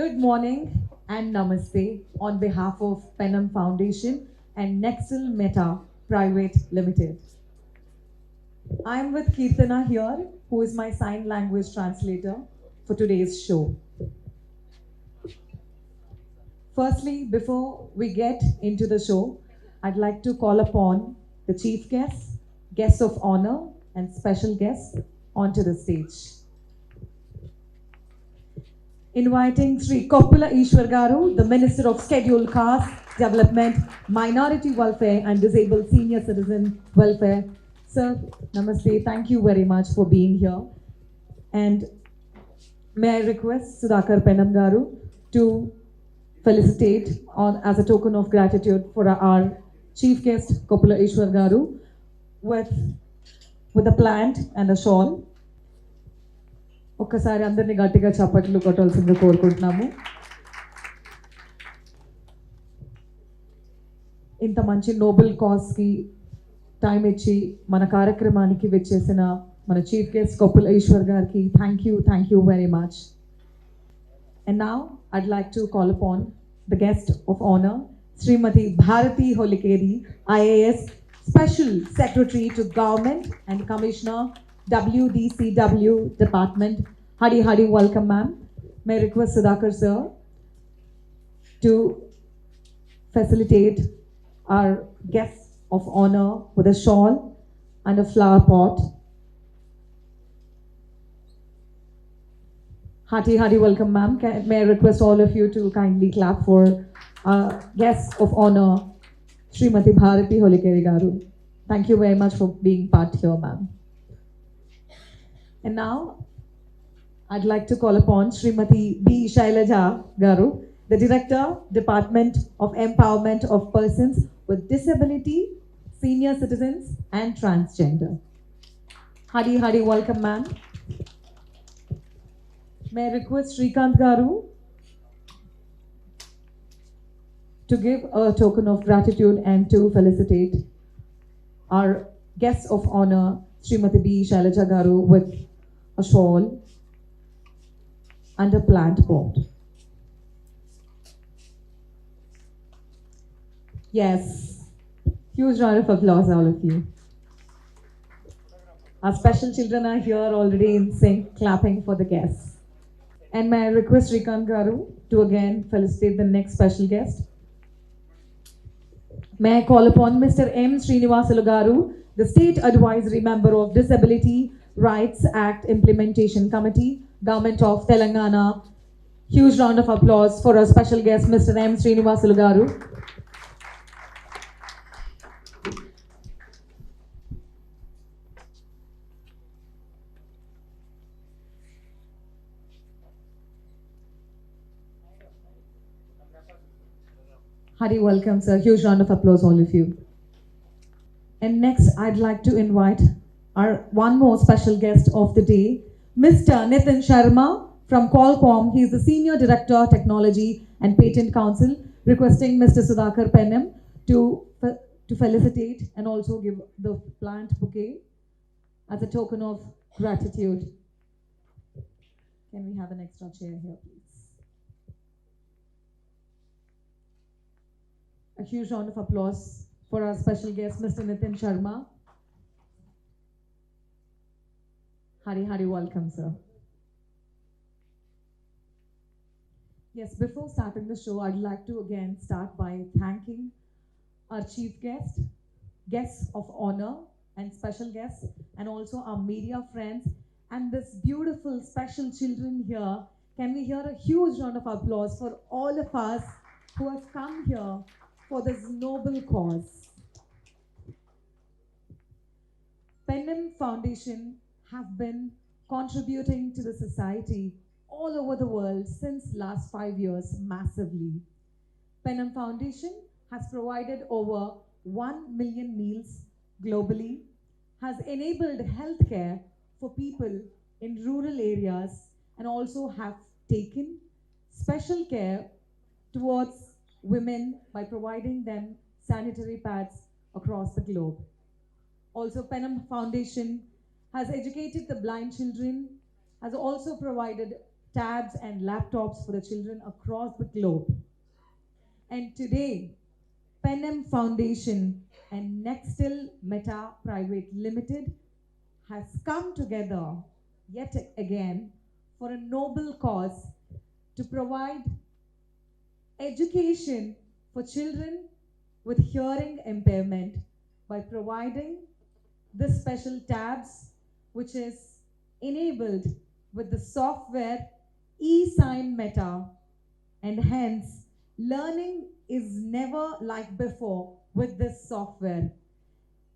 Good morning and namaste on behalf of Pennam Foundation and Nextel Meta Private Limited. I am with Kirtana here, who is my sign language translator for today's show. Firstly, before we get into the show, I'd like to call upon the chief guests, guests of honor, and special guests onto the stage. Inviting Sri Koppula Ishwar Garu, the Minister of Scheduled Caste Development, Minority Welfare and Disabled Senior Citizen Welfare. Sir, namaste. Thank you very much for being here. And may I request Sudhakar Pennam Garu to felicitate as a token of gratitude for our chief guest, Koppula Ishwar Garu, with a plant and a shawl. ఒక్కసారి అందరినీ గట్టిగా చప్పట్లు కొట్టాల్సిందిగా కోరుకుంటున్నాము. ఇంత మంచి Nobel కాజ్కి time ఇచ్చి మన కార్యక్రమానికి వచ్చేసిన మన చీఫ్ గెస్ట్ కొప్పుల ఈశ్వర్ గారికి thank you very much. And now I'd like to call upon the guest of honor, Srimati Bharati Holikeri, IAS Special Secretary to Government and Commissioner, WDCW Department. Hadi, welcome ma'am. May I request Sudhakar sir to facilitate our guests of honor with a shawl and a flower pot. Hadi, welcome ma'am. May I request all of you to kindly clap for our guests of honor, Srimati Bharati Holikeri Garu. Thank you very much for being part here ma'am. And now, I'd like to call upon Srimati B. Shailaja Garu, the Director, Department of Empowerment of Persons with Disability, Senior Citizens and Transgender. Hadi, welcome ma'am. May I request Srikant Garu to give a token of gratitude and to felicitate our guests of honor, Srimati B. Shailaja Garu, with a shawl and a plant pot. Yes, huge round of applause, all of you. Our special children are here already in sync, clapping for the guests. And may I request Srikant Garu to again felicitate the next special guest. May I call upon Mr. M. Srinivasalu Garu, the State Advisory Member of Disability Rights Act Implementation Committee, Government of Telangana. Huge round of applause for our special guest, Mr. M. Srinivasalu Garu. Hadi, welcome sir. Huge round of applause, all of you. And next, I'd like to invite our one more special guest of the day, Mr. Nitin Sharma from Qualcomm. He is the Senior Director, Technology and Patent Council, requesting Mr. Sudhakar Pennam to felicitate and also give the plant bouquet as a token of gratitude. Can we have an extra chair here, please? A huge round of applause for our special guest, Mr. Nitin Sharma. Hadi, welcome, sir. Yes, before starting the show, I'd like to again start by thanking our chief guest, guests of honor and special guests, and also our media friends, and this beautiful special children here. Can we hear a huge round of applause for all of us who have come here for this noble cause? Pennam Foundation have been contributing to the society all over the world since last 5 years massively. Pennam Foundation has provided over 1 million meals globally, has enabled healthcare for people in rural areas, and also have taken special care towards women by providing them sanitary pads across the globe. Also, Pennam Foundation has educated the blind children, has also provided tabs and laptops for the children across the globe. And today, Pennam Foundation and Nextel Meta Private Limited has come together yet again for a noble cause to provide education for children with hearing impairment by providing the special tabs which is enabled with the software eSignMeta, and hence learning is never like before with this software.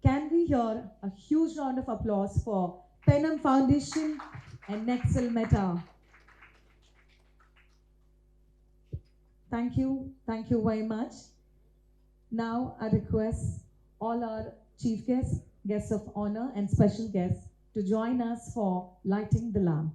Can we hear a huge round of applause for Pennam Foundation and Nextel Meta? Thank you very much. Now I request all our chief guests, guests of honor and special guests to join us for lighting the lamp.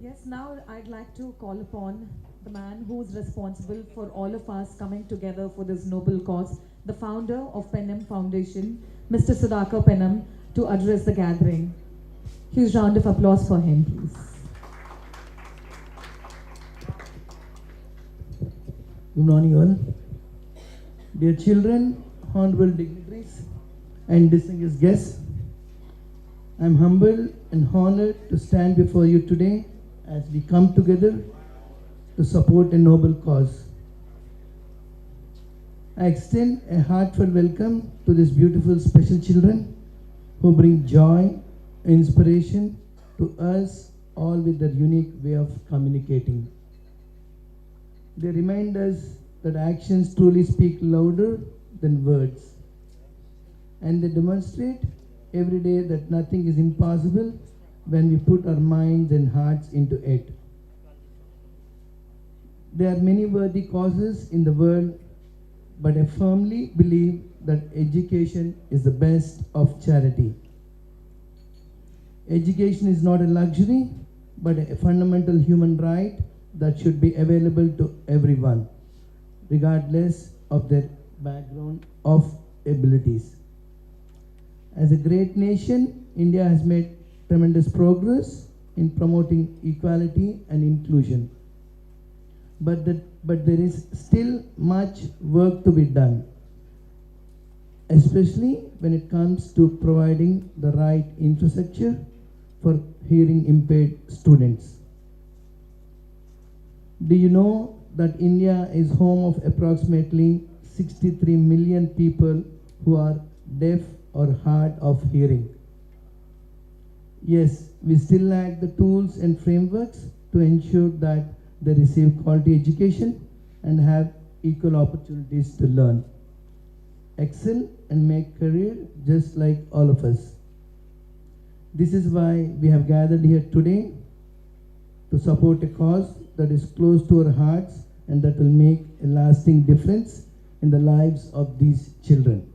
Yes, now I'd like to call upon the man who's responsible for all of us coming together for this noble cause, the founder of Pennam Foundation, Mr. Sudhakar Pennam, to address the gathering. Huge round of applause for him, please. Good morning, all. Dear children, honorable dignitaries, and distinguished guests, I am humbled and honored to stand before you today as we come together to support a noble cause. I extend a heartfelt welcome to these beautiful special children who bring joy, inspiration to us all with their unique way of communicating. They remind us that actions truly speak louder than words, and they demonstrate every day that nothing is impossible when we put our minds and hearts into it. There are many worthy causes in the world, but I firmly believe that education is the best of charity. Education is not a luxury, but a fundamental human right that should be available to everyone, regardless of their background of abilities. As a great nation, India has made tremendous progress in promoting equality and inclusion. But there is still much work to be done, especially when it comes to providing the right infrastructure for hearing impaired students. Do you know that India is home of approximately 63 million people who are deaf or hard of hearing? Yes, we still lack the tools and frameworks to ensure that they receive quality education and have equal opportunities to learn, excel, and make career just like all of us. This is why we have gathered here today to support a cause that is close to our hearts and that will make a lasting difference in the lives of these children.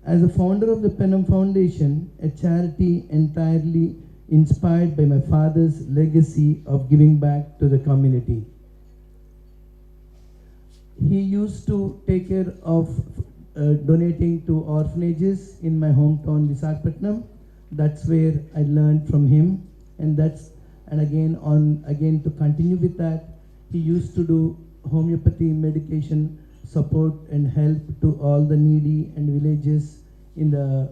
As a founder of the Pennam Foundation, a charity entirely inspired by my father's legacy of giving back to the community. He used to take care of donating to orphanages in my hometown, Visakhapatnam. That's where I learned from him, and again to continue with that, he used to do homeopathy medication support and help to all the needy and villages in the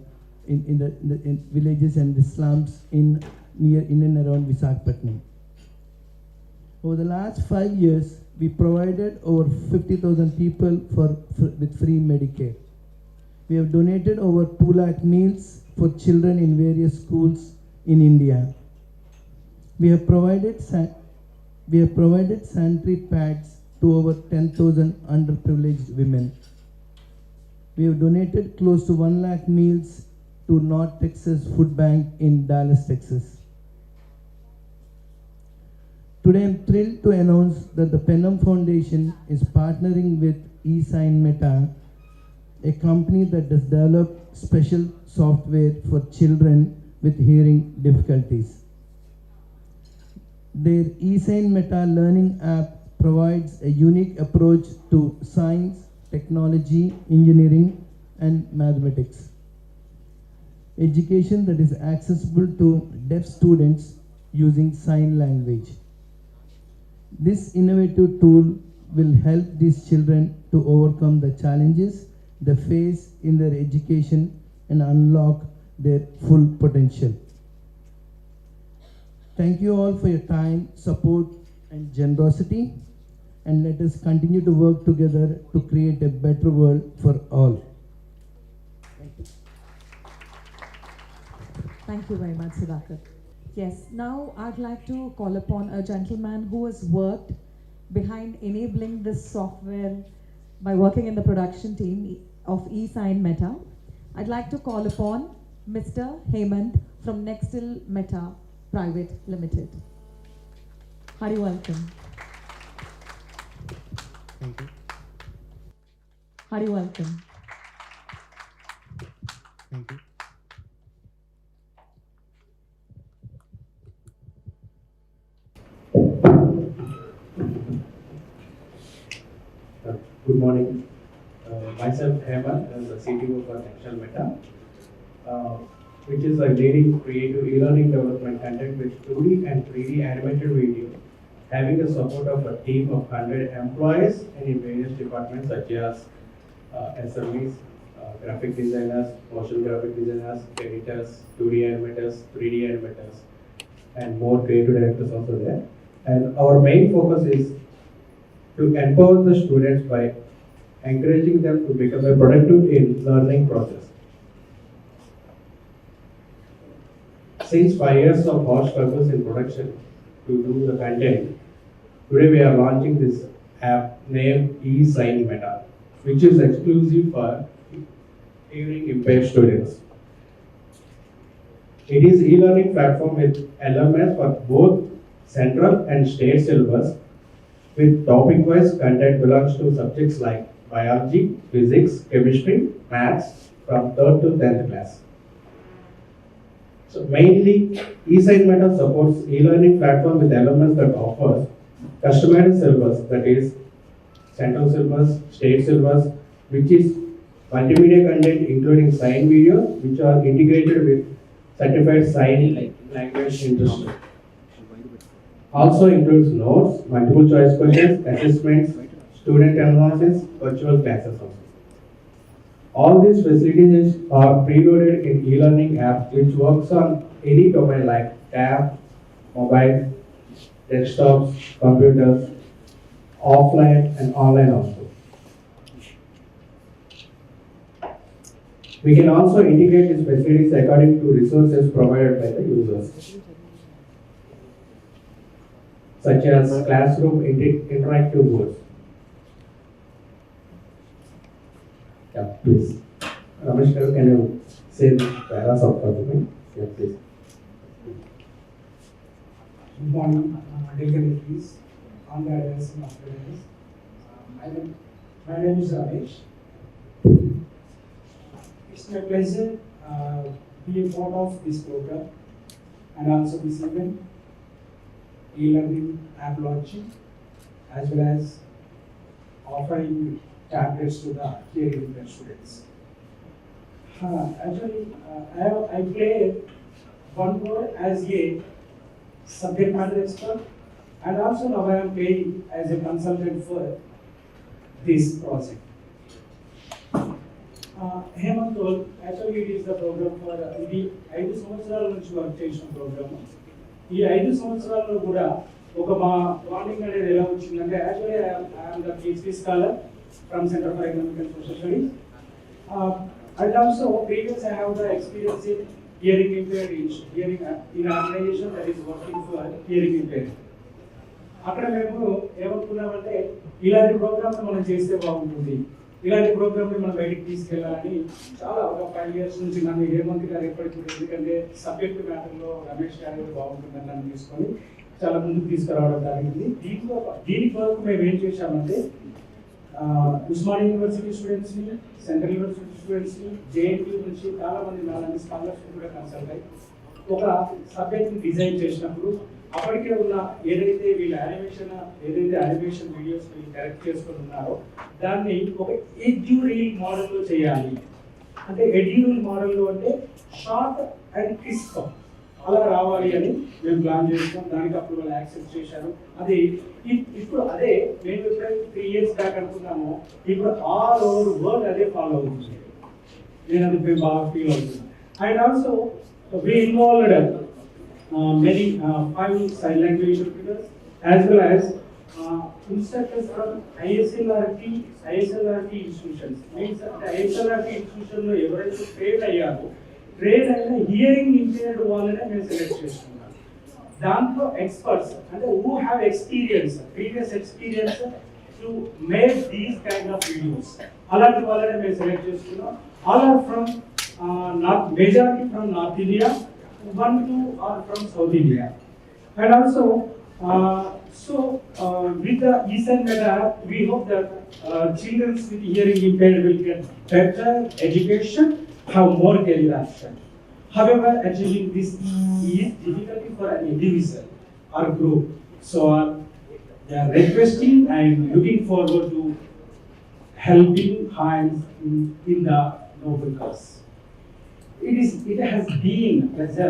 in villages and the slums in and around Visakhapatnam. Over the last 5 years, we provided over 50,000 people with free Medicare. We have donated over 2 lakh meals for children in various schools in India. We have provided sanitary pads to over 10,000 underprivileged women. We have donated close to 1 lakh meals to North Texas Food Bank in Dallas, Texas. Today, I'm thrilled to announce that the Pennam Foundation is partnering with eSignMeta, a company that does develop special software for children with hearing difficulties. Their eSignMeta learning app provides a unique approach to science, technology, engineering, and mathematics. Education that is accessible to deaf students using sign language. This innovative tool will help these children to overcome the challenges they face in their education and unlock their full potential. Thank you all for your time, support, and generosity, and let us continue to work together to create a better world for all. Thank you. Thank you very much, Sudhakar. Yes, now I'd like to call upon a gentleman who has worked behind enabling this software by working in the production team of eSignMeta. I'd like to call upon Mr. Hemant from Nextel Meta Private Limited. Hearty welcome. Thank you. Hearty welcome. Thank you. Good morning. Myself, Hemant, as the CTO for Nextel Meta, which is a leading creative e-learning development content with 2D and 3D animated video, having the support of a team of 100 employees and in various departments such as SMEs, graphic designers, motion graphic designers, editors, 2D animators, 3D animators, and more creative directors also there. And our main focus is to empower the students by encouraging them to become a productive in learning process. Since 5 years of hard struggles in production to do the content, today we are launching this app named eSignMeta, which is exclusive for hearing impaired students. It is e-learning platform with LMS for both central and state syllabus, with topic-wise content belongs to subjects like biology, physics, chemistry, maths from 3rd to 10th class. So mainly, eSignMeta supports e-learning platform with LMS that offers customized syllabus, that is central syllabus, state syllabus, which is multimedia content including sign videos, which are integrated with certified sign language instructor. Also includes notes, multiple choice questions, assessments, student analysis, virtual classes also. All these facilities are preloaded in e-learning app which works on any domain like tab, mobile, desktops, computers, offline and online also. We can also integrate these facilities according to resources provided by the users, such as classroom interactive boards. Yeah, please. Ramesh, can you say the paras of me? Yeah, please. Good morning, dignitaries, on the address and after address. My name is Ramesh. It's my pleasure be a part of this program and also this event, e-learning app launching, as well as offering tablets to the hearing impaired students. Actually, I play one role as a subject matter expert And also now I am paying as a consultant for this project. Hemant told, actually it is the program for ఇది 5 సంవత్సరాల నుంచి work చేసిన programme. ఈ 5 సంవత్సరాల్లో కూడా ఒక మా bonding అనేది ఎలా వచ్చిందంటే actually I'm the PhD scholar from centre for economic and social studies. And also previously I have the experience in hearing impaired hearing in an organization that is working for hearing impaired. అక్కడ మేము ఏమనుకున్నామంటే ఇలాంటి programmes మనం చేస్తే బాగుంటుంది, ఇలాంటి ప్రోగ్రామ్ని మనం బయటికి తీసుకెళ్ళాలని చాలా ఒక 5 years నుంచి నన్ను హేమంత్ గారు ఎప్పటికీ, ఎందుకంటే సబ్జెక్ట్ మ్యాటర్లో రమేష్ గారు బాగుంటుందని నన్ను తీసుకొని చాలా ముందుకు తీసుకురావడం జరిగింది. దీనికి వరకు మేము ఏం చేశామంటే ఉస్మానియా యూనివర్సిటీ స్టూడెంట్స్ని, సెంట్రల్ యూనివర్సిటీ స్టూడెంట్స్ని, JNU నుంచి చాలా మంది నాలాంటి స్కాలర్స్ కూడా కన్సల్ట్ అయ్యి ఒక సబ్జెక్ట్ని డిజైన్ చేసినప్పుడు అప్పటికే ఉన్న ఏదైతే యానిమేషన్ వీడియోస్ వీళ్ళు కరెక్ట్ చేసుకొని ఉన్నారో దాన్ని ఒక ఎడ్యూరీల్ మోడల్లో చేయాలి. అంటే ఎడ్యూరీల్ మోడల్లో అంటే షార్ట్ అండ్ క్రిస్ప్ అలా రావాలి అని మేము ప్లాన్ చేస్తాం. దానికి అప్పుడు వాళ్ళు యాక్సెప్ట్ చేశారు. అది ఇప్పుడు అదే మేము ఎప్పుడైతే 3 years బ్యాక్ అనుకున్నామో ఇప్పుడు ఆల్ ఓవర్ వరల్డ్ అదే ఫాలో అవుతుంది. నేను అది బాగా ఫీల్ అవుతున్నాను. And also we involved many 5 sign language interpreters as well as instructors from ISLRT institutions. Means the ISLRT institution లో ఎవరైతే ట్రైన్ అయిన హియరింగ్ ఇంపేర్డ్ వాళ్ళనే మేము సెలెక్ట్ చేసుకున్నాం. దాంట్లో ఎక్స్పర్ట్స్ అంటే who have experience, previous experience to make these kind of videos, అలాంటి వాళ్ళనే మేము సెలెక్ట్ చేసుకున్నాం. All are from majority from North India, 1-2 are from South India. And also with the eSignMeta app, we hope that children with hearing impaired will get better education, have more career option. However, achieving this is difficult for an individual or group. So they are requesting and looking forward to helping hands in the noble cause. It has been a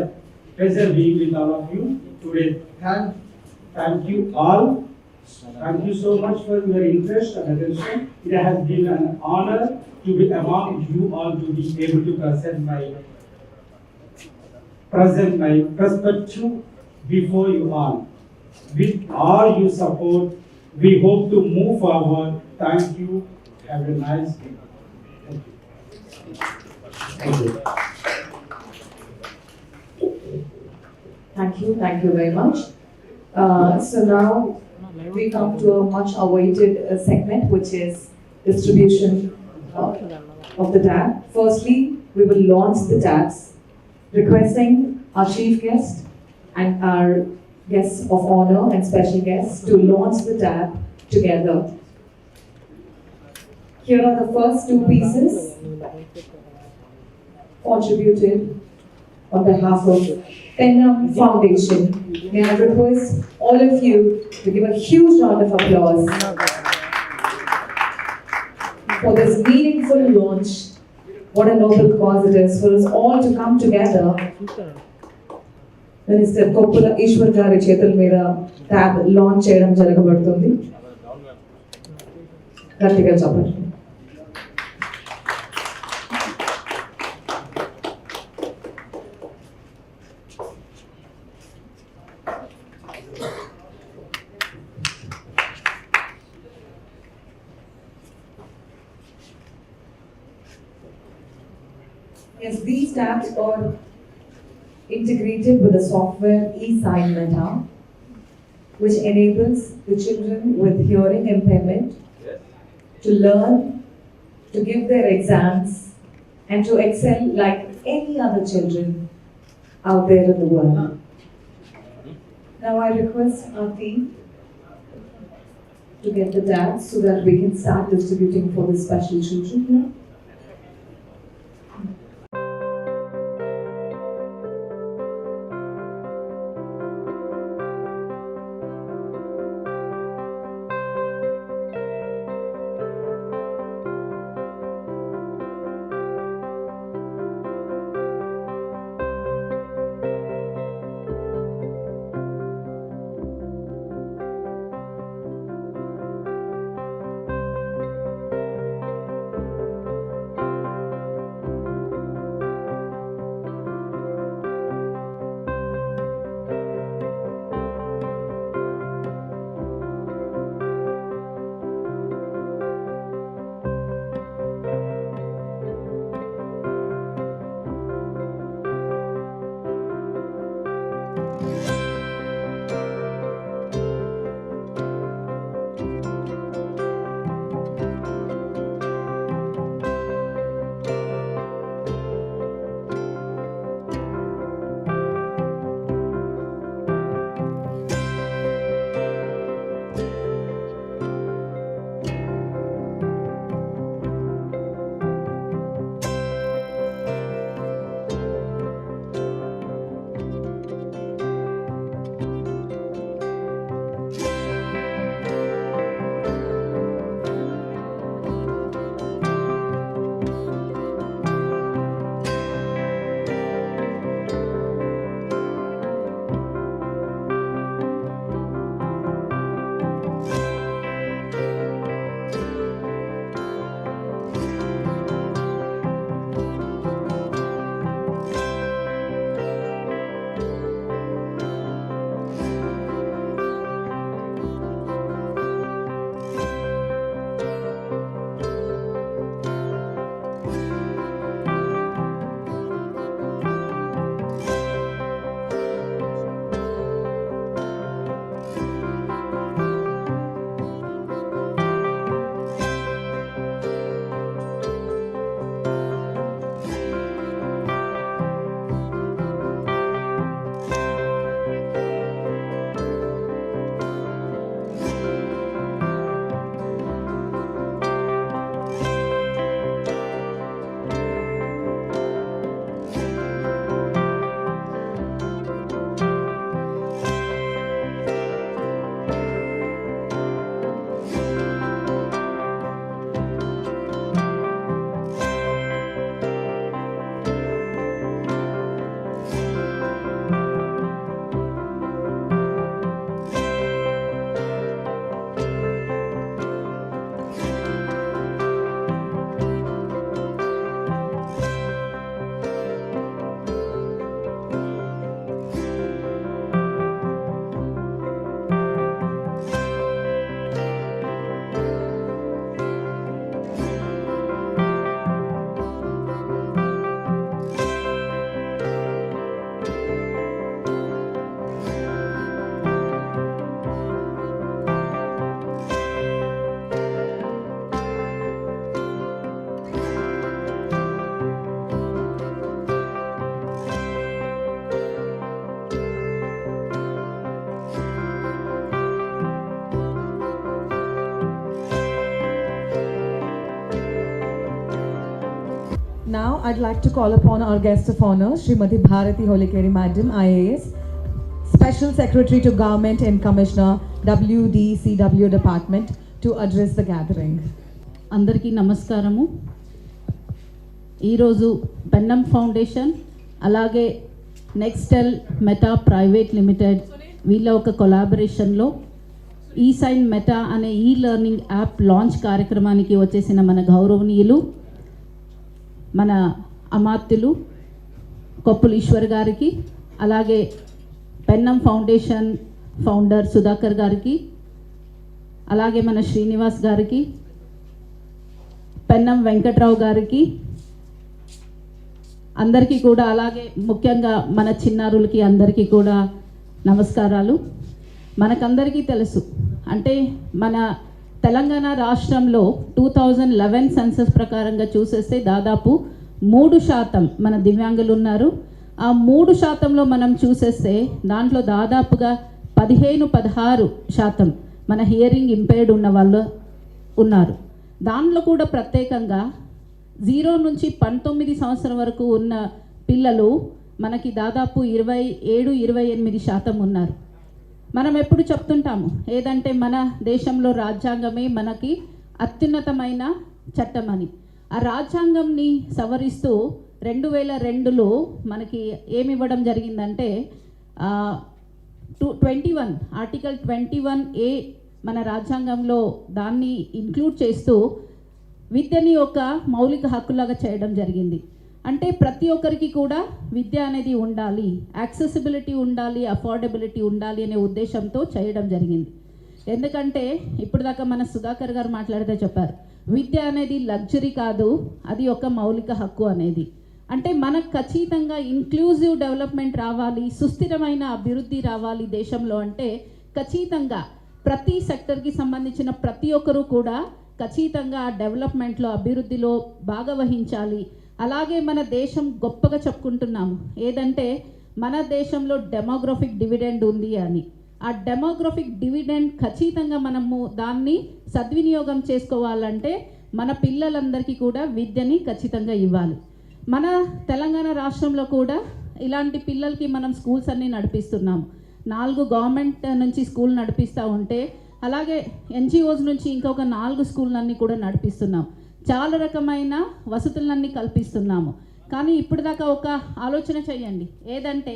pleasure being with all of you today. Thank you all. Thank you so much for your interest and attention. It has been an honor to be among you all, to be able to present my perspective before you all. With all your support, we hope to move forward. Thank you. Have a nice day. Thank you. Thank you very much. So now we come to a much awaited segment, which is distribution of the tab. Firstly, we will launch the tabs, requesting our chief guest and our guests of honor and special guests to launch the tab together. Here are the first 2 pieces contributed on behalf of Pennam Foundation. May I request all of you to give a huge round of applause for this meaningful launch. What a noble cause it is for us all to come together. Minister Koppula Ishwar Gari Chetal Meeda tab launch cheyadam jaragabadutundi. Gattiga chapalli. Yes, these tabs are integrated with the software eSignMeta, which enables the children with hearing impairment to learn, to give their exams, and to excel like any other children out there in the world. Now I request our team to get the tabs so that we can start distributing for the special children here. Now, I'd like to call upon our guest of honor, Srimati Bharati Holikeri Madam, IAS, Special Secretary to Government and Commissioner, WDCW Department, to address the gathering. అందరికీ నమస్కారము. ఈరోజు పెన్నం foundation అలాగే నెక్స్టెల్ meta private limited వీళ్ళ ఒక కొలాబరేషన్లో eSignMeta అనే ఈ learning app launch కార్యక్రమానికి వచ్చేసిన మన గౌరవనీయులు మన అమాత్యులు కొప్పులు ఈశ్వర్ గారికి, అలాగే పెన్నం ఫౌండేషన్ ఫౌండర్ సుధాకర్ గారికి, అలాగే మన శ్రీనివాస్ గారికి, పెన్నం వెంకట్రావు గారికి అందరికీ కూడా, అలాగే ముఖ్యంగా మన చిన్నారులకి అందరికీ కూడా నమస్కారాలు. మనకందరికీ తెలుసు, అంటే మన తెలంగాణ రాష్ట్రంలో 2011 సెన్సస్ ప్రకారంగా చూసేస్తే దాదాపు 3% మన దివ్యాంగులు ఉన్నారు. ఆ 3%లో మనం చూసేస్తే దాంట్లో దాదాపుగా 15-16% మన హియరింగ్ ఇంపైర్డ్ ఉన్న వాళ్ళు ఉన్నారు. దాంట్లో కూడా ప్రత్యేకంగా 0 నుంచి 19 సంవత్సరం వరకు ఉన్న పిల్లలు మనకి దాదాపు 27-28% ఉన్నారు. మనం ఎప్పుడు చెప్తుంటాము ఏదంటే మన దేశంలో రాజ్యాంగమే మనకి అత్యున్నతమైన చట్టం అని. ఆ రాజ్యాంగంని సవరిస్తూ 2002లో మనకి ఏమి ఇవ్వడం జరిగిందంటే 21 ఆర్టికల్ 21A మన రాజ్యాంగంలో దాన్ని ఇంక్లూడ్ చేస్తూ విద్యని ఒక మౌలిక హక్కులాగా చేయడం జరిగింది. అంటే ప్రతి ఒక్కరికి కూడా విద్య అనేది ఉండాలి, యాక్సెసిబిలిటీ ఉండాలి, అఫోర్డబిలిటీ ఉండాలి అనే ఉద్దేశంతో చేయడం జరిగింది. ఎందుకంటే ఇప్పుడు దాకా మన సుధాకర్ గారు మాట్లాడితే చెప్పారు, విద్య అనేది లగ్జరీ కాదు, అది ఒక మౌలిక హక్కు అనేది. అంటే మనకు ఖచ్చితంగా ఇంక్లూజివ్ డెవలప్మెంట్ రావాలి, సుస్థిరమైన అభివృద్ధి రావాలి దేశంలో అంటే ఖచ్చితంగా ప్రతి సెక్టర్కి సంబంధించిన ప్రతి ఒక్కరూ కూడా ఖచ్చితంగా ఆ డెవలప్మెంట్లో అభివృద్ధిలో భాగవహించాలి. అలాగే మన దేశం గొప్పగా చెప్పుకుంటున్నాము ఏదంటే మన దేశంలో డెమోగ్రఫిక్ డివిడెండ్ ఉంది అని. ఆ డెమోగ్రఫిక్ డివిడెండ్ ఖచ్చితంగా మనము దాన్ని సద్వినియోగం చేసుకోవాలంటే మన పిల్లలందరికీ కూడా విద్యని ఖచ్చితంగా ఇవ్వాలి. మన తెలంగాణ రాష్ట్రంలో కూడా ఇలాంటి పిల్లలకి మనం స్కూల్స్ అన్నీ నడిపిస్తున్నాము. 4 గవర్నమెంట్ నుంచి స్కూల్ నడిపిస్తూ ఉంటే అలాగే NGOs నుంచి ఇంకొక 4 స్కూళ్ళన్నీ కూడా నడిపిస్తున్నాం. చాలా రకమైన వసతులన్నీ కల్పిస్తున్నాము. కానీ ఇప్పుడు దాకా ఒక ఆలోచన చేయండి ఏదంటే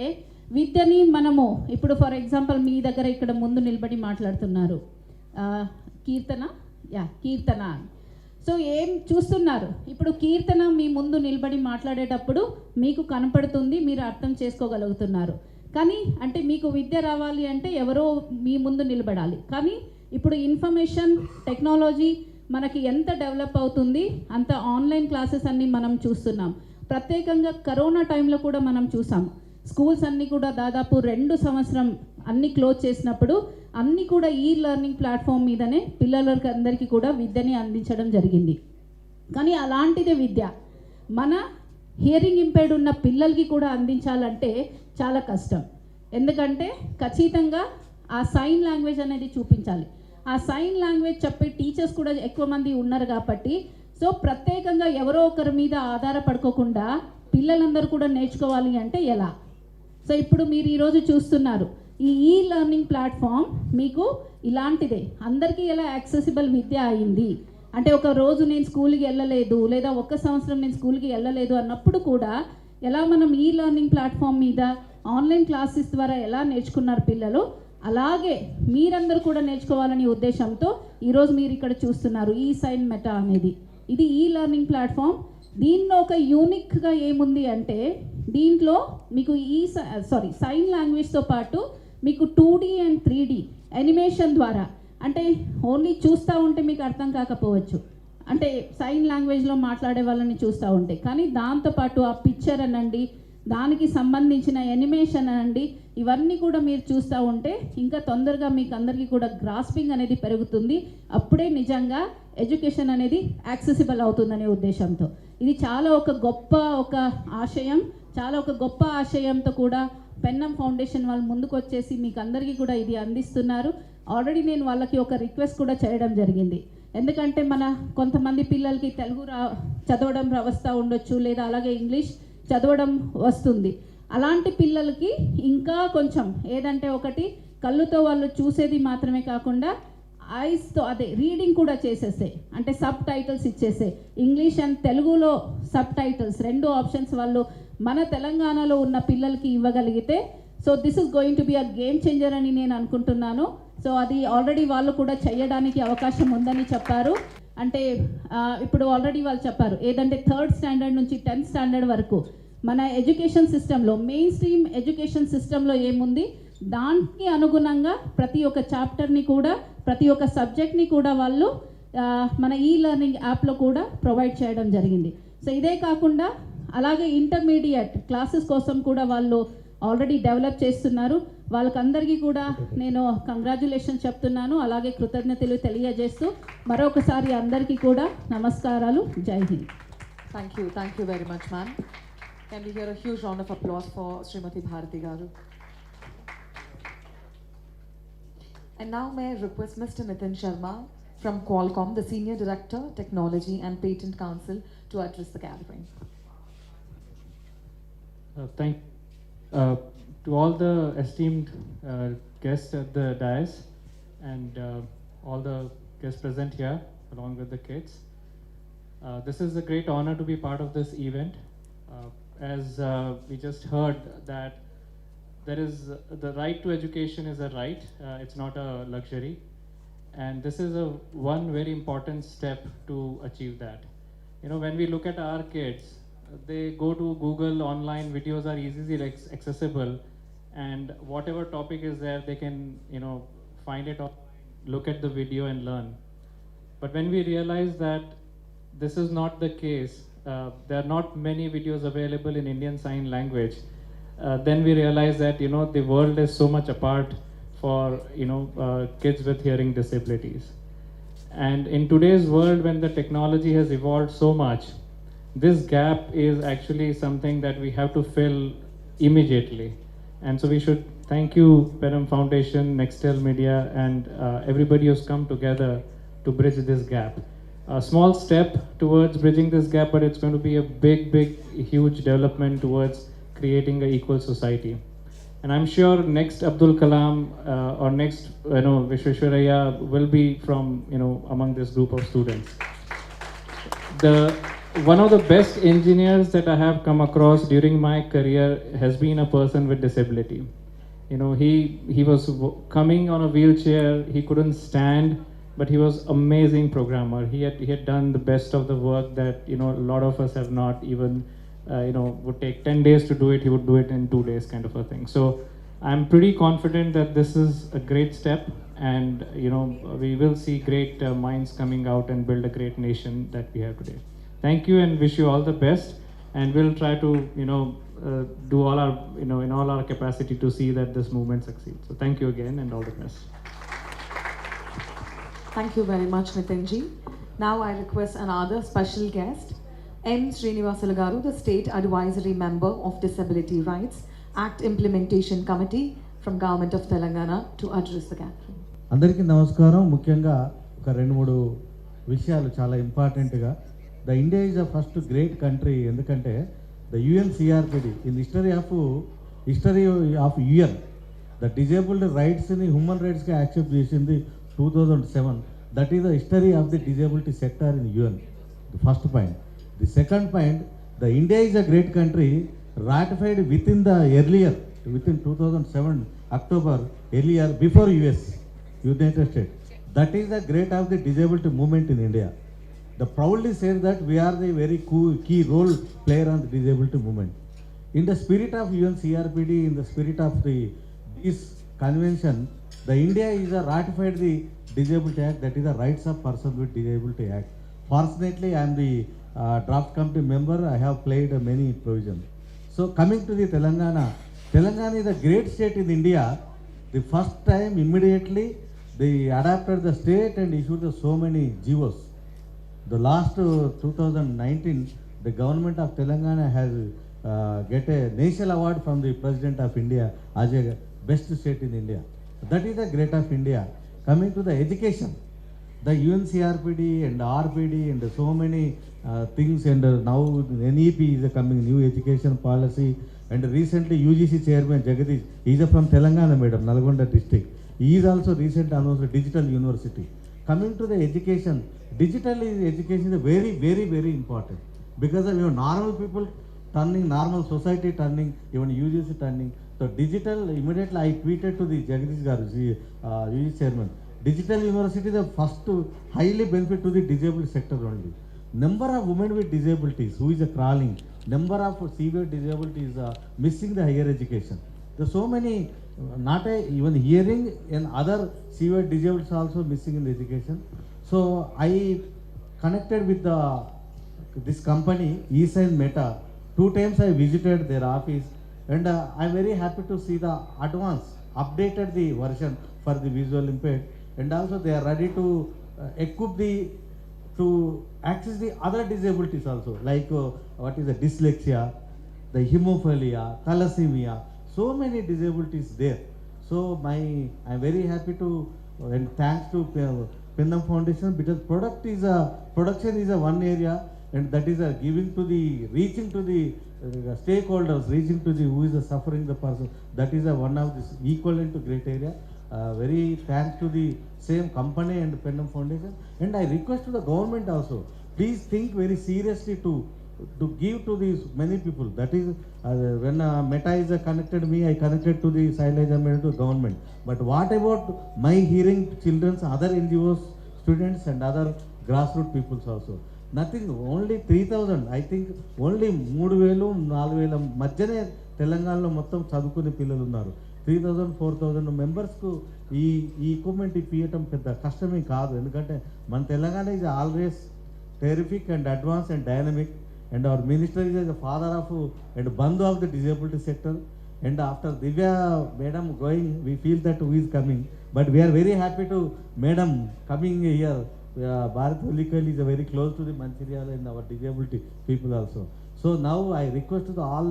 విద్యని మనము ఇప్పుడు ఫర్ ఎగ్జాంపుల్ మీ దగ్గర ఇక్కడ ముందు నిలబడి మాట్లాడుతున్నారు కీర్తన. సో ఏం చూస్తున్నారు ఇప్పుడు కీర్తన మీ ముందు నిలబడి మాట్లాడేటప్పుడు మీకు కనపడుతుంది, మీరు అర్థం చేసుకోగలుగుతున్నారు. కానీ అంటే మీకు విద్య రావాలి అంటే ఎవరో మీ ముందు నిలబడాలి. కానీ ఇప్పుడు ఇన్ఫర్మేషన్ టెక్నాలజీ మనకి ఎంత డెవలప్ అవుతుంది, అంత ఆన్లైన్ క్లాసెస్ అన్నీ మనం చూస్తున్నాం. ప్రత్యేకంగా కరోనా టైంలో కూడా మనం చూసాం స్కూల్స్ అన్నీ కూడా దాదాపు 2 సంవత్సరం అన్నీ క్లోజ్ చేసినప్పుడు అన్నీ కూడా ఈ లెర్నింగ్ ప్లాట్ఫామ్ మీదనే పిల్లలకి అందరికీ కూడా విద్యని అందించడం జరిగింది. కానీ అలాంటిదే విద్య మన హియరింగ్ ఇంపైర్డ్ ఉన్న పిల్లలకి కూడా అందించాలంటే చాలా కష్టం. ఎందుకంటే ఖచ్చితంగా ఆ సైన్ లాంగ్వేజ్ అనేది చూపించాలి. ఆ సైన్ లాంగ్వేజ్ చెప్పే టీచర్స్ కూడా ఎక్కువ మంది ఉన్నారు కాబట్టి సో ప్రత్యేకంగా ఎవరో ఒకరి మీద ఆధారపడుకోకుండా పిల్లలందరూ కూడా నేర్చుకోవాలి అంటే ఎలా? సో ఇప్పుడు మీరు ఈరోజు చూస్తున్నారు ఈ లెర్నింగ్ ప్లాట్ఫామ్ మీకు ఇలాంటిదే. అందరికీ ఎలా యాక్సెసిబుల్ విద్య అయింది అంటే ఒక రోజు నేను స్కూల్కి వెళ్ళలేదు లేదా 1 సంవత్సరం నేను స్కూల్కి వెళ్ళలేదు అన్నప్పుడు కూడా ఎలా మనం ఈ లెర్నింగ్ ప్లాట్ఫామ్ మీద ఆన్లైన్ క్లాసెస్ ద్వారా ఎలా నేర్చుకున్నారు పిల్లలు, అలాగే మీరందరూ కూడా నేర్చుకోవాలనే ఉద్దేశంతో ఈరోజు మీరు ఇక్కడ చూస్తున్నారు eSignMeta అనేది. ఇది ఈ లెర్నింగ్ ప్లాట్ఫామ్. దీనిలో ఒక యూనిక్గా ఏముంది అంటే దీంట్లో మీకు సైన్ లాంగ్వేజ్తో పాటు మీకు 2D అండ్ 3D యానిమేషన్ ద్వారా, అంటే ఓన్లీ చూస్తూ ఉంటే మీకు అర్థం కాకపోవచ్చు, అంటే సైన్ లాంగ్వేజ్లో మాట్లాడే వాళ్ళని చూస్తూ ఉంటే, కానీ దాంతోపాటు ఆ పిక్చర్ అనండి, దానికి సంబంధించిన యానిమేషన్ అనండి, ఇవన్నీ కూడా మీరు చూస్తూ ఉంటే ఇంకా తొందరగా మీకు అందరికీ కూడా గ్రాస్పింగ్ అనేది పెరుగుతుంది. అప్పుడే నిజంగా ఎడ్యుకేషన్ అనేది యాక్సెసిబుల్ అవుతుందనే ఉద్దేశంతో ఇది చాలా ఒక గొప్ప ఆశయంతో కూడా పెన్నం ఫౌండేషన్ వాళ్ళు ముందుకు వచ్చేసి మీకు అందరికీ కూడా ఇది అందిస్తున్నారు. ఆల్రెడీ నేను వాళ్ళకి ఒక రిక్వెస్ట్ కూడా చేయడం జరిగింది. ఎందుకంటే మన కొంతమంది పిల్లలకి తెలుగు చదవడం వస్తూ ఉండొచ్చు, లేదా అలాగే ఇంగ్లీష్ చదవడం వస్తుంది. అలాంటి పిల్లలకి ఇంకా కొంచెం ఏదంటే ఒకటి కళ్ళుతో వాళ్ళు చూసేది మాత్రమే కాకుండా ఐస్తో అదే రీడింగ్ కూడా చేసేసే, అంటే సబ్ టైటిల్స్ ఇచ్చేసే, ఇంగ్లీష్ అండ్ తెలుగులో సబ్ టైటిల్స్ 2 ఆప్షన్స్ వాళ్ళు మన తెలంగాణలో ఉన్న పిల్లలకి ఇవ్వగలిగితే so this is going to be a game changer అని నేను అనుకుంటున్నాను. సో అది ఆల్రెడీ వాళ్ళు కూడా చేయడానికి అవకాశం ఉందని చెప్పారు. అంటే ఇప్పుడు ఆల్రెడీ వాళ్ళు చెప్పారు ఏదంటే 3rd స్టాండర్డ్ నుంచి 10th స్టాండర్డ్ వరకు మన ఎడ్యుకేషన్ సిస్టంలో మెయిన్ స్ట్రీమ్ ఎడ్యుకేషన్ సిస్టంలో ఏముంది దానికి అనుగుణంగా ప్రతి ఒక్క చాప్టర్ని కూడా ప్రతి ఒక్క సబ్జెక్ట్ని కూడా వాళ్ళు మన ఈ లెర్నింగ్ యాప్లో కూడా ప్రొవైడ్ చేయడం జరిగింది. సో ఇదే కాకుండా అలాగే ఇంటర్మీడియట్ క్లాసెస్ కోసం కూడా వాళ్ళు ఆల్రెడీ డెవలప్ చేస్తున్నారు. వాళ్ళకందరికీ కూడా నేను కంగ్రాచ్యులేషన్ చెప్తున్నాను, అలాగే కృతజ్ఞతలు తెలియజేస్తూ మరొకసారి అందరికీ కూడా నమస్కారాలు. జై Hind. Thank you very much, ma'am. Can we hear a huge round of applause for Srimati Bharati Garu? And now may I request Mr. Nitin Sharma from Qualcomm, the Senior Director, Technology and Patent Council, to address the gathering. To all the esteemed guests at the dais and all the guests present here along with the kids. This is a great honor to be part of this event. As we just heard that there is the right to education is a right, it's not a luxury, and this is one very important step to achieve that. You know, when we look at our kids, they go to Google, online videos are easily accessible, and whatever topic is there they can, you know, find it or look at the video and learn. But when we realize that this is not the case, there are not many videos available in Indian Sign Language, then we realize that, you know, the world is so much apart for, you know, kids with hearing disabilities. And in today's world, when the technology has evolved so much, this gap is actually something that we have to fill immediately. And so we should thank you, Pennam Foundation, Nextel Media, and everybody who's come together to bridge this gap. A small step towards bridging this gap, but it's going to be a big, huge development towards creating an equal society. And I'm sure next Abdul Kalam or next, you know, Vishweshwaraya will be from, you know, among this group of students. One of the best engineers that I have come across during my career has been a person with disability. You know, he was coming on a wheelchair, he couldn't stand, but he was amazing programmer. He had done the best of the work that, you know, a lot of us have not even, you know, would take 10 days to do it, he would do it in 2 days kind of a thing. So I'm pretty confident that this is a great step, and, you know, we will see great minds coming out and build a great nation that we have today. Thank you and wish you all the best, and we'll try to, you know, do all our, you know, in all our capacity to see that this movement succeeds. So thank you again and all the best. Thank you very much, Nitinji. Now I request another special guest, M. Srinivasulu Garu, the State Advisory Member of Disability Rights Act Implementation Committee from Government of Telangana, to address the gathering. అందరికీ నమస్కారం. ముఖ్యంగా ఒక 2-3 విషయాలు చాలా ఇంపార్టెంట్గా. The India is the first great country, ఎందుకంటే the UNCRPD in history of UN the disabled రైట్స్ని human రైట్స్గా యాక్సెప్ట్ చేసింది 2007. That is the history of the disability sector in UN. The first point. The second point, the India is a great country ratified within 2007 October, earlier before US, United States. That is the great of the disability movement in India. The proudly said that we are the very key role player on the disability movement. In the spirit of UNCRPD, in the spirit of this convention, the India is ratified the Disability Act, that is the Rights of Persons with Disability Act. Fortunately, I am the draft committee member. I have played many provisions. So coming to the Telangana is a great state in India. The first time immediately they adapted the state and issued so many GOs. The last 2019, the government of Telangana has get a national award from the President of India as a best state in India. That is the great of India. Coming to the education, The UNCRPD and RPD and so many things, and now NEP is coming, new education policy, and recently UGC chairman Jagadish, he is from Telangana, madam, Nalgonda district. He is also recently announced digital university. Coming to the education, digital education is very, very, very important, because of normal people turning, normal society turning, even UGC turning. So digital, immediately I tweeted to the Jagadish Garu, UGC chairman, digital university is the first to highly benefit to the disabled sector only. Number of women with disabilities who is crawling, number of severe disabilities missing the higher education. There are so many, even hearing and other severe disabled also missing in the education. So I connected with this company, eSignMeta. 2 times I visited their office, and I'm very happy to see the updated the version for the visual impaired, and also they are ready to equip to access the other disabilities also, like what is the dyslexia, the hemophilia, thalassemia, so many disabilities there. So I'm very happy to, and thanks to Pennam Foundation, because production is a one area, and that is giving to the, reaching to the stakeholders, reaching to the who is suffering the person. That is one of this equivalent to great area. Very thanks to the same company and Pennam Foundation. And I request to the government also, please think very seriously to give to these many people. That is when Meta is connected me, I connected to the silage and to government. But what about my hearing children's, other NGOs, students and other grassroots peoples also? Nothing, only 3,000, I think only 3,000, 4,000 మధ్యనే తెలంగాణలో మొత్తం చదువుకునే పిల్లలు ఉన్నారు. 3,000, 4,000 మెంబర్స్కు ఈ equipment ఇప్పించడం పెద్ద కష్టమే కాదు. ఎందుకంటే మన Telangana is always terrific and advance and dynamic, and our minister is the father of and bandhu of the disability sector. And after Divya madam going, we feel that who is coming, but we are very happy to madam coming here. Bharat Holikal is very close to the Mancherial and our disability people also. So now I request to all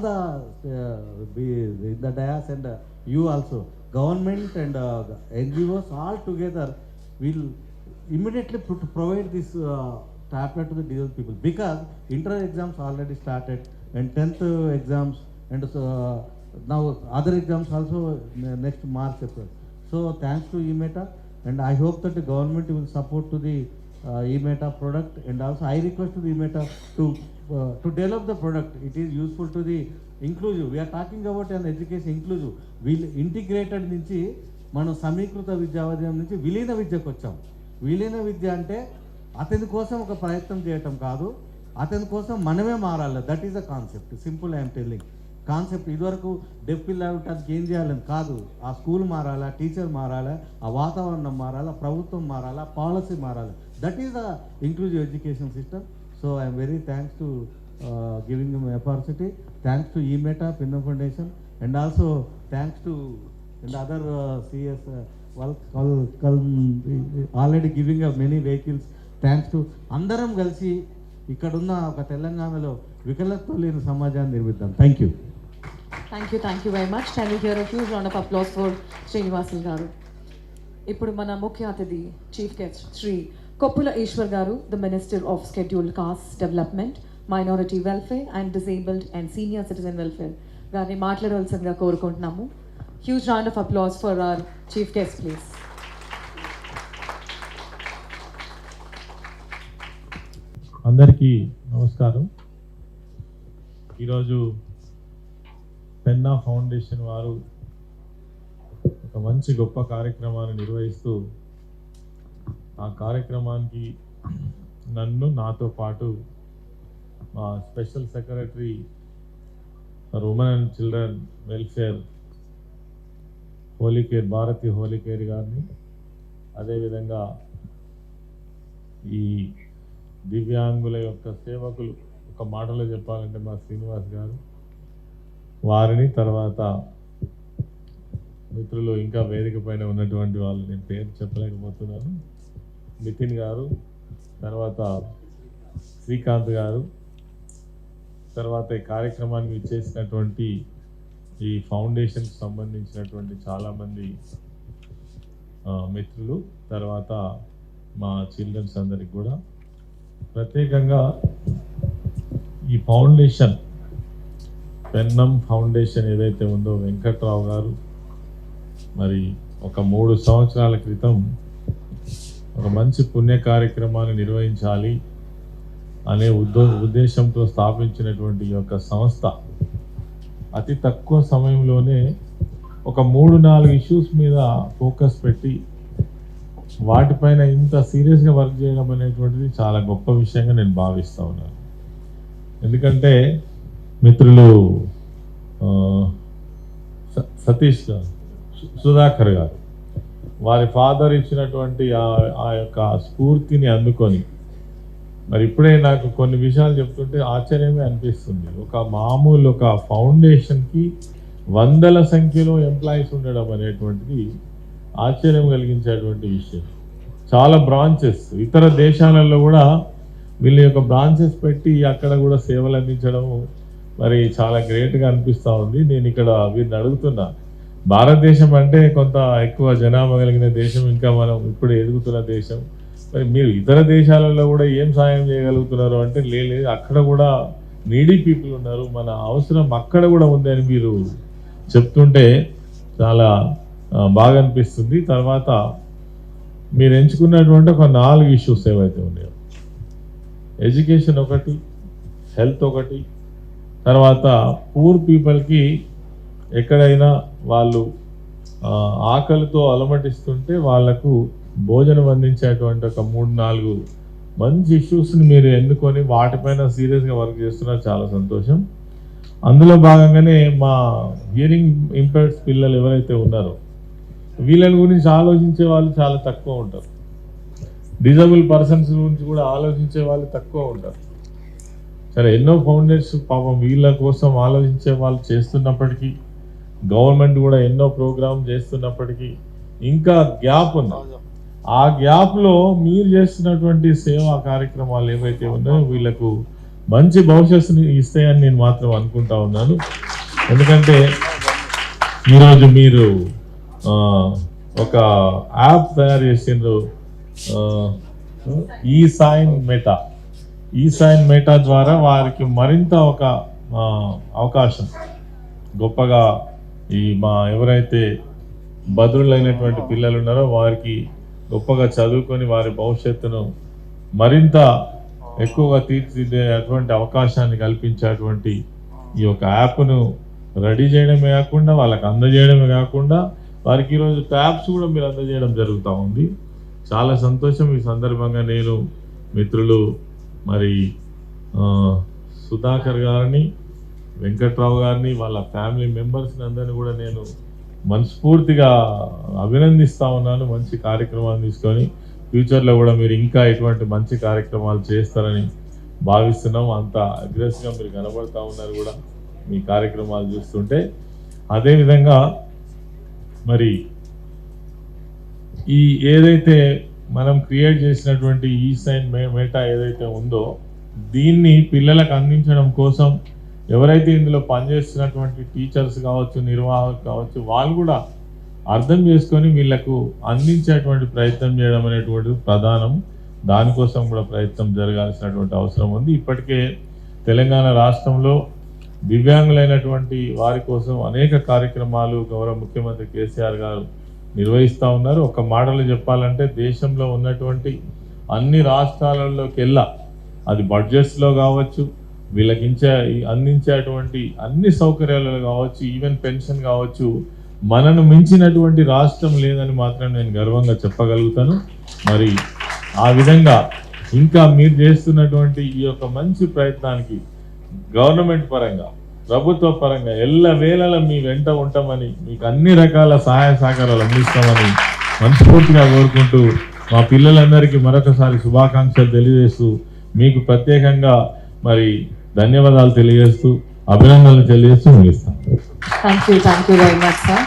the in the dais and you also, government and NGOs all together will immediately provide this tablet to the disabled people, because inter exams already started and 10th exams, and now other exams also next March, April. So thanks to eMeta, and I hope that the government will support to the eMeta product, and also I request to the eMeta to develop the product. It is useful to the inclusive. We are talking about an education inclusive. Will integrated నుంచి మనం సమీకృత విద్యావధ్యం నుంచి విలీన విద్యకు వచ్చాం. విలీన విద్య అంటే అతని కోసం ఒక ప్రయత్నం చేయటం కాదు, అతని కోసం మనమే మారాలి. That is the concept. Simple I'm telling concept. ఇదివరకు డెఫ్ పిల్లలకి ఏం చేయాలని కాదు, ఆ స్కూల్ మారాలా, టీచర్ మారాలా, ఆ వాతావరణం మారాలా, ప్రభుత్వం మారాలా, పాలసీ మారాలి. That is the inclusive education system. So I'm very thanks to giving me opportunity. Thanks to eMeta, Pennam Foundation, and also thanks to and other CS already giving up many vehicles. Thanks to అందరం కలిసి ఇక్కడున్న ఒక తెలంగాణలో వికలత్వం లేని సమాజాన్ని నిర్మిద్దాం. Thank you. Thank you very much. Can you hear a huge round of applause for Srinivasulu garu. ఇప్పుడు మన ముఖ్య అతిథి chief guest Shri Koppula Eshwar garu, the minister of scheduled caste development, minority welfare and disabled and senior citizen welfare గారిని మాట్లాడవలసిందిగా కోరుకుంటున్నాము. Huge round of applause for our chief guest please. అందరికీ నమస్కారం. ఈరోజు పెన్నా ఫౌండేషన్ వారు ఒక మంచి గొప్ప కార్యక్రమాన్ని నిర్వహిస్తూ, ఆ కార్యక్రమానికి నన్ను, నాతో పాటు మా special secretary for women and children welfare Hollikeri, Bharathi Hollikeri గారిని, అదేవిధంగా ఈ దివ్యాంగుల యొక్క సేవకులు, ఒక మాటలో చెప్పాలంటే మా శ్రీనివాస్ గారు, వారిని, తర్వాత మిత్రులు ఇంకా వేదిక పైన ఉన్నటువంటి వాళ్ళు, నేను పేరు చెప్పలేకపోతున్నాను, నితిన్ గారు, తర్వాత శ్రీకాంత్ గారు, తర్వాత ఈ కార్యక్రమానికి ఇచ్చేసినటువంటి ఈ ఫౌండేషన్కి సంబంధించినటువంటి చాలామంది మిత్రులు, తర్వాత మా చిల్డ్రన్స్ అందరికి కూడా ప్రత్యేకంగా ఈ ఫౌండేషన్ పెన్నం ఫౌండేషన్ ఏదైతే ఉందో వెంకట్రావు గారు మరి ఒక 3 సంవత్సరాల క్రితం ఒక మంచి పుణ్య కార్యక్రమాన్ని నిర్వహించాలి అనే ఉద్దేశంతో స్థాపించినటువంటి ఈ యొక్క సంస్థ అతి తక్కువ సమయంలోనే ఒక 3-4 ఇష్యూస్ మీద ఫోకస్ పెట్టి వాటిపైన ఇంత సీరియస్గా వర్క్ చేయడం అనేటువంటిది చాలా గొప్ప విషయంగా నేను భావిస్తూ ఉన్నాను. ఎందుకంటే మిత్రులు సతీష్ గారు, సుధాకర్ గారు వారి ఫాదర్ ఇచ్చినటువంటి ఆ యొక్క స్ఫూర్తిని అందుకొని మరి ఇప్పుడే నాకు కొన్ని విషయాలు చెప్తుంటే ఆశ్చర్యమే అనిపిస్తుంది. ఒక మామూలు ఒక ఫౌండేషన్కి వందల సంఖ్యలో ఎంప్లాయీస్ ఉండడం అనేటువంటిది ఆశ్చర్యం కలిగించేటువంటి విషయం. చాలా బ్రాంచెస్ ఇతర దేశాలలో కూడా వీళ్ళ యొక్క బ్రాంచెస్ పెట్టి అక్కడ కూడా సేవలు అందించడం మరి చాలా గ్రేట్గా అనిపిస్తూ ఉంది. నేను ఇక్కడ వీరిని అడుగుతున్నా, భారతదేశం అంటే కొంత ఎక్కువ జనాభా కలిగిన దేశం, ఇంకా మనం ఇప్పుడు ఎదుగుతున్న దేశం, మరి మీరు ఇతర దేశాలలో కూడా ఏం సాయం చేయగలుగుతున్నారు అంటే లేదు, అక్కడ కూడా నీడీ పీపుల్ ఉన్నారు, మన అవసరం అక్కడ కూడా ఉంది అని మీరు చెప్తుంటే చాలా బాగా అనిపిస్తుంది. తర్వాత మీరు ఎంచుకున్నటువంటి ఒక 4 ఇష్యూస్ ఏవైతే ఉన్నాయో, ఎడ్యుకేషన్ ఒకటి, హెల్త్ ఒకటి, తర్వాత పూర్ పీపుల్కి ఎక్కడైనా వాళ్ళు ఆకలితో అలమటిస్తుంటే వాళ్లకు భోజనం అందించేటువంటి ఒక 3-4 మంచి ఇష్యూస్ని మీరు ఎన్నుకొని వాటిపైన సీరియస్గా వర్క్ చేస్తున్నారు, చాలా సంతోషం. అందులో భాగంగానే మా హియరింగ్ ఇంపైర్డ్స్ పిల్లలు ఎవరైతే ఉన్నారో వీళ్ళని గురించి ఆలోచించే వాళ్ళు చాలా తక్కువ ఉంటారు. డిజబుల్ పర్సన్స్ గురించి కూడా ఆలోచించే వాళ్ళు తక్కువ ఉంటారు. సరే, ఎన్నో ఫౌండేషన్స్ పాపం వీళ్ళ కోసం ఆలోచించే వాళ్ళు చేస్తున్నప్పటికీ, గవర్నమెంట్ కూడా ఎన్నో ప్రోగ్రామ్ చేస్తున్నప్పటికీ ఇంకా గ్యాప్ ఉంది. ఆ గ్యాప్లో మీరు చేస్తున్నటువంటి సేవా కార్యక్రమాలు ఏవైతే ఉన్నాయో వీళ్ళకు మంచి భవిష్యత్తుని ఇస్తాయని నేను మాత్రం అనుకుంటా ఉన్నాను. ఎందుకంటే ఈరోజు మీరు ఒక యాప్ తయారు చేసిండ్రు, eSignMeta ద్వారా వారికి మరింత ఒక అవకాశం గొప్పగా మా ఎవరైతే బదులైనటువంటి పిల్లలు ఉన్నారో వారికి గొప్పగా చదువుకొని వారి భవిష్యత్తును మరింత ఎక్కువగా తీర్చిదిద్దే అటువంటి అవకాశాన్ని కల్పించేటువంటి ఈ యొక్క యాప్ను రెడీ చేయడమే కాకుండా వాళ్ళకి అందజేయడమే కాకుండా వారికి ఈరోజు ట్యాబ్స్ కూడా మీరు అందజేయడం జరుగుతూ ఉంది. చాలా సంతోషం. ఈ సందర్భంగా నేను మిత్రులు మరి సుధాకర్ గారిని, వెంకట్రావు గారిని, వాళ్ళ ఫ్యామిలీ మెంబర్స్ని అందరినీ కూడా నేను మనస్ఫూర్తిగా అభినందిస్తూ ఉన్నాను. మంచి కార్యక్రమాలు తీసుకొని ఫ్యూచర్లో కూడా మీరు ఇంకా ఇటువంటి మంచి కార్యక్రమాలు చేస్తారని భావిస్తున్నాం. అంత అగ్రెసివ్గా మీరు కనబడుతూ ఉన్నారు కూడా మీ కార్యక్రమాలు చూస్తుంటే. అదేవిధంగా మరి ఈ ఏదైతే మనం క్రియేట్ చేసినటువంటి eSignMeta ఏదైతే ఉందో దీన్ని పిల్లలకు అందించడం కోసం ఎవరైతే ఇందులో పనిచేస్తున్నటువంటి టీచర్స్ కావచ్చు, నిర్వాహకులు కావచ్చు, వాళ్ళు కూడా అర్థం చేసుకొని వీళ్లకు అందించేటువంటి ప్రయత్నం చేయడం అనేటువంటిది ప్రధానం. దానికోసం కూడా ప్రయత్నం జరగాల్సినటువంటి అవసరం ఉంది. ఇప్పటికే తెలంగాణ రాష్ట్రంలో దివ్యాంగులైనటువంటి వారి కోసం అనేక కార్యక్రమాలు గౌరవ ముఖ్యమంత్రి కేసీఆర్ గారు నిర్వహిస్తూ ఉన్నారు. ఒక మాటలో చెప్పాలంటే దేశంలో ఉన్నటువంటి అన్ని రాష్ట్రాలలోకెల్లా అది బడ్జెట్స్లో కావచ్చు, వీళ్ళకి అందించేటువంటి అన్ని సౌకర్యాలలో కావచ్చు, ఈవెన్ పెన్షన్ కావచ్చు, మనను మించినటువంటి రాష్ట్రం లేదని మాత్రం నేను గర్వంగా చెప్పగలుగుతాను. మరి ఆ విధంగా ఇంకా మీరు చేస్తున్నటువంటి ఈ యొక్క మంచి ప్రయత్నానికి గవర్నమెంట్ పరంగా, ప్రభుత్వ పరంగా ఎల్లవేళలా మీ వెంట ఉంటామని, మీకు అన్ని రకాల సహాయ సహకారాలు అందిస్తామని మనస్ఫూర్తిగా కోరుకుంటూ మా పిల్లలందరికీ మరొకసారి శుభాకాంక్షలు తెలియజేస్తూ మీకు ప్రత్యేకంగా మరి ధన్యవాదాలు తెలియజేస్తూ అభినందనలు తెలియజేస్తూ ముగిస్తాను. Thank you very much, sir.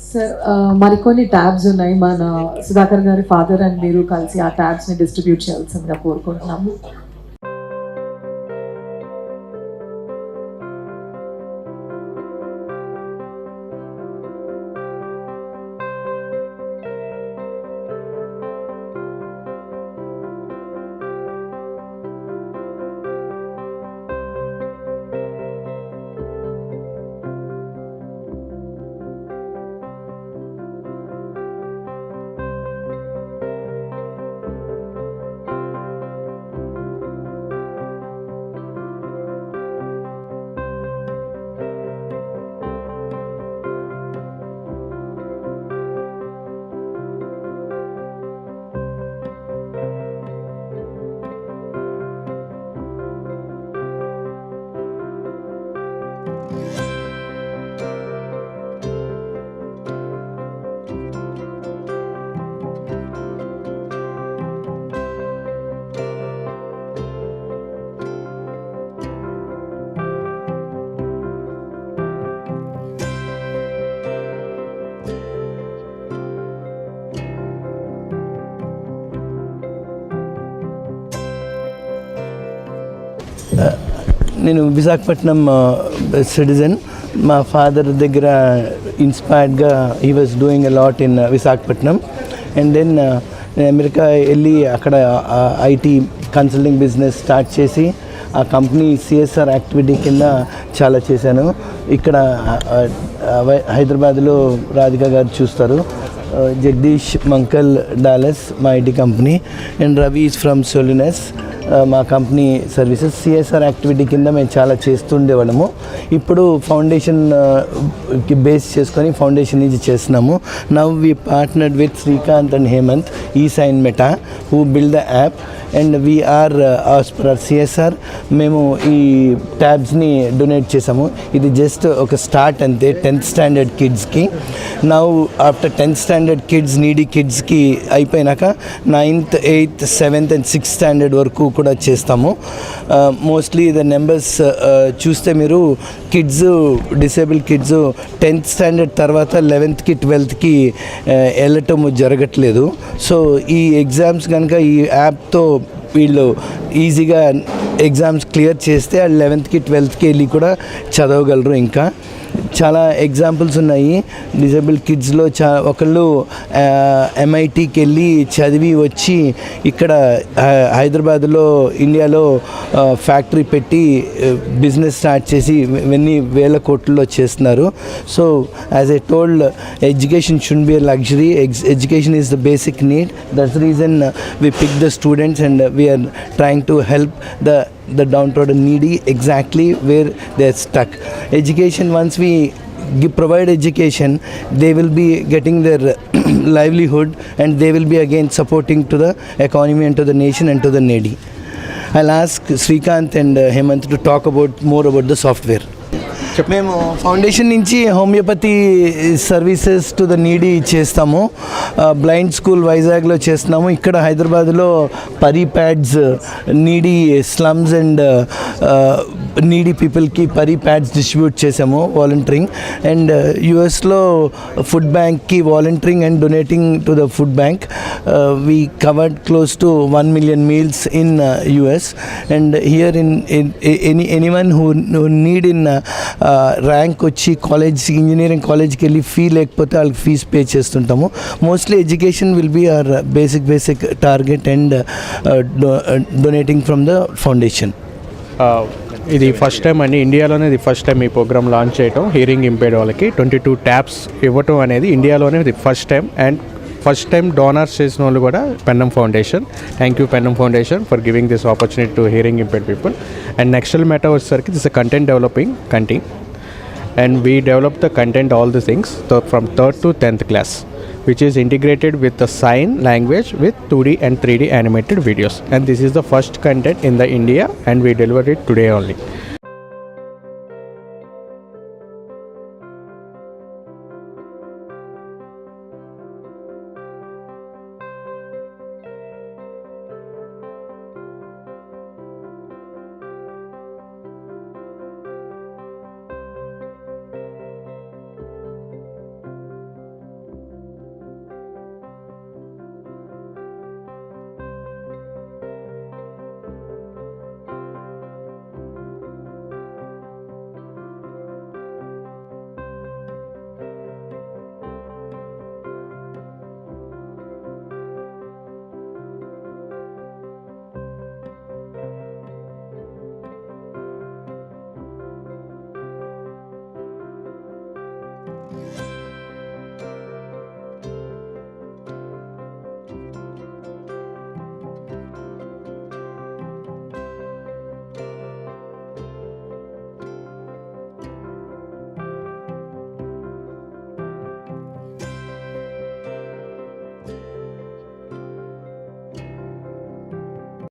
Sir, మరికొన్ని ట్యాబ్స్ ఉన్నాయి. మన సుధాకర్ గారి ఫాదర్ అండ్ మీరు కలిసి ఆ ట్యాబ్స్ని డిస్ట్రిబ్యూట్ చేయాల్సిందిగా కోరుకుంటున్నాము. నేను విశాఖపట్నం సిటిజన్. మా ఫాదర్ దగ్గర ఇన్స్పైర్డ్గా he was doing a lot in Visakhapatnam. And then నేను అమెరికా వెళ్ళి అక్కడ ఐటీ కన్సల్టింగ్ బిజినెస్ స్టార్ట్ చేసి ఆ కంపెనీ సిఎస్ఆర్ యాక్టివిటీ కింద చాలా చేశాను. ఇక్కడ హైదరాబాద్లో రాధిక గారు చూస్తారు. జగదీష్ మంకల్ డాలస్ మా IT company. And Ravi is from సోలినస్ మా కంపెనీ సర్వీసెస్. సిఎస్ఆర్ యాక్టివిటీ కింద మేము చాలా చేస్తుండేవాళ్ళము. ఇప్పుడు ఫౌండేషన్ బేస్ చేసుకొని ఫౌండేషన్ నుంచి చేస్తున్నాము. Now we partnered with Srikanth and Hemanth eSignMeta who build the app and we are as per CSR మేము ఈ ట్యాబ్స్ని డొనేట్ చేసాము. ఇది జస్ట్ ఒక స్టార్ట్ అంతే 10th స్టాండర్డ్ కిడ్స్కి. Now after 10th standard kids needy కిడ్స్కి అయిపోయినాక 9th 8th 7th and 6th standard వరకు కూడా చేస్తాము. మోస్ట్లీ ద నెంబర్స్ చూస్తే మీరు kids disable kids 10th standard తర్వాత 11th 12th వెళ్ళటం జరగట్లేదు. సో ఈ ఎగ్జామ్స్ కనుక ఈ యాప్తో వీళ్ళు ఈజీగా ఎగ్జామ్స్ క్లియర్ చేస్తే 11th 12th వెళ్ళి కూడా చదవగలరు. ఇంకా చాలా ఎగ్జాంపుల్స్ ఉన్నాయి డిజేబుల్ కిడ్స్లో. ఒకళ్ళు MITకి వెళ్ళి చదివి వచ్చి ఇక్కడ హైదరాబాద్లో ఇండియాలో ఫ్యాక్టరీ పెట్టి బిజినెస్ స్టార్ట్ చేసి ఎన్ని వేల కోట్లలో చేస్తున్నారు. So as I told, education should be a luxury. Education is the basic need. That's the reason we pick the students and we are trying to help the downtrodden needy exactly where they are stuck. Education, once we provide education, they will be getting their livelihood and they will be again supporting to the economy and to the nation and to the needy. I'll ask Srikanth and Hemant to talk more about the software. మేము foundation నుంచి homeopathy services to the needy చేస్తాము. Blind school వైజాగ్లో చేస్తున్నాము. ఇక్కడ హైదరాబాద్లో పరీ pads needy slums and needy పీపుల్కి పరీ ప్యాడ్స్ డిస్ట్రిబ్యూట్ చేసాము వాలంటీరింగ్. అండ్ యుఎస్లో ఫుడ్ బ్యాంక్కి volunteering and donating to the food bank. We covered close to 1 million meals in US. And here in anyone who need in rank వచ్చి engineering కాలేజ్కి వెళ్ళి fee లేకపోతే వాళ్ళకి ఫీజు పే చేస్తుంటాము. Mostly education will be our basic target and donating from the foundation. ఇది first time అండి, ఇండియాలోనే ఇది ఫస్ట్ టైం ఈ ప్రోగ్రామ్ లాంచ్ చేయటం. హియరింగ్ ఇంపైర్డ్ వాళ్ళకి 22 ట్యాబ్స్ ఇవ్వటం అనేది ఇండియాలోనే ఇది first time. And first time donors చేసిన వాళ్ళు కూడా Pennam foundation. Thank you Pennam foundation for giving this opportunity to hearing impaired people. And నెక్స్టల్ meta వచ్చేసరికి దిస్ అ కంటెంట్ డెవలపింగ్ కంటి. And we develop the content all the things from 3rd to 10th class, which is integrated with the sign language with 2D and 3D animated videos. And this is the first content in the India and we delivered it today only.